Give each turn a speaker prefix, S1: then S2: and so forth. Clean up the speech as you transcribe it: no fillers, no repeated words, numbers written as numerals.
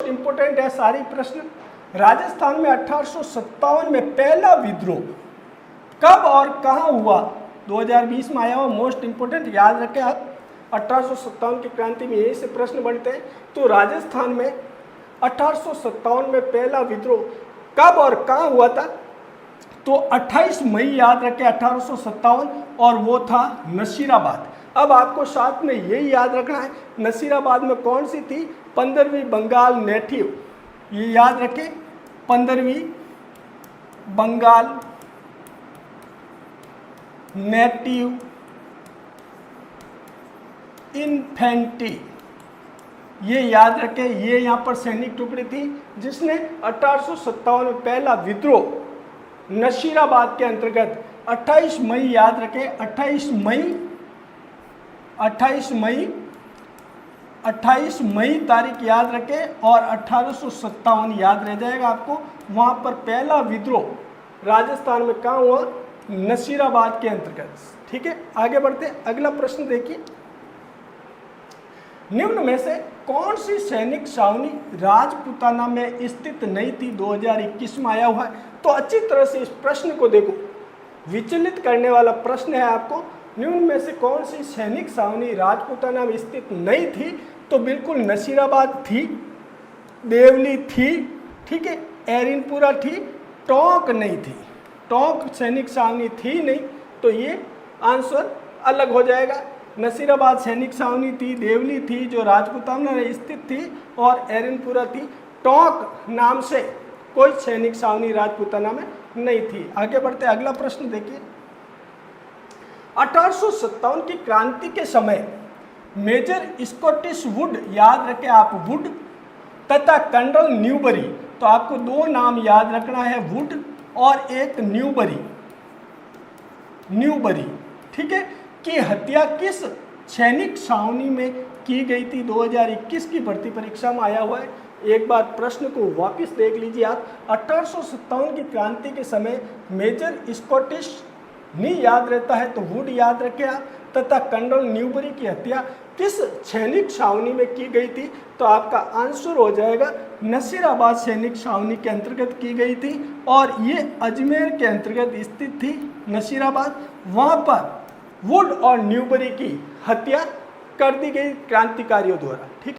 S1: Important है सारी प्रश्न। राजस्थान में 1857 में पहला विद्रोह कब और कहाँ हुआ? 2020 में आया हुआ, मोस्ट इंपोर्टेंट, याद रखें आप। 1857 की क्रांति में यही से प्रश्न बनते हैं। तो राजस्थान में 1857 में पहला विद्रोह कब और कहाँ हुआ था? तो 28 मई याद रखें 1857, और वो था नसीराबाद। अब आपको साथ में यही याद रखना है, नसीराबाद में कौन सी थी? 15वीं बंगाल नेटिव, ये याद रखें, 15वीं बंगाल नेटिव इन्फेंट्री, ये याद रखें। ये यहाँ पर सैनिक टुकड़ी थी जिसने 1857 में पहला विद्रोह नसीराबाद के अंतर्गत 28 मई याद रखें, 28 मई तारीख याद रखें, और 1857 याद रह जाएगा आपको। वहाँ पर पहला विद्रोह राजस्थान में कहाँ हुआ? नसीराबाद के अंतर्गत। ठीक है, आगे बढ़ते हैं। अगला प्रश्न देखिए, निम्न में से कौन सी सैनिक छावनी राजपूताना में स्थित नहीं थी? 2021 में आया हुआ है। तो अच्छी तरह से इस प्रश्न को देखो, विचलित करने वाला प्रश्न है आपको। निम्न में से कौन सी सैनिक छावनी राजपूताना में स्थित नहीं थी? तो बिल्कुल नसीराबाद थी, देवली थी, ठीक है, एरिनपुरा थी, टोंक नहीं थी। टोंक सैनिक छावनी थी नहीं, तो ये आंसर अलग हो जाएगा। नसीराबाद सैनिक छावनी थी, देवली थी जो राजपूताना में स्थित थी, और एरिनपुरा थी। टोंक नाम से कोई सैनिक छावनी राजपूताना में नहीं थी। आगे बढ़ते, अगला प्रश्न देखिए। 1857 की क्रांति के समय मेजर स्कॉटिश वुड, याद रखें आप, वुड तथा कर्नल न्यूबरी, तो आपको दो नाम याद रखना है, वुड और एक न्यूबरी, ठीक है, की हत्या किस सैनिक छावनी में की गई थी? 2021 की भर्ती परीक्षा में आया हुआ है। एक बार प्रश्न को वापस देख लीजिए आप। 1857 की क्रांति के समय मेजर स्कॉटिश नहीं याद रहता है तो वुड याद रखें आप, तथा कर्नल न्यूबरी की हत्या किस सैनिक छावनी में की गई थी? तो आपका आंसर हो जाएगा नसीराबाद सैनिक छावनी के अंतर्गत की गई थी, और ये अजमेर के अंतर्गत स्थित थी नसीराबाद। वहाँ पर वुड और न्यूबरी की हत्या कर दी गई क्रांतिकारियों द्वारा। ठीक।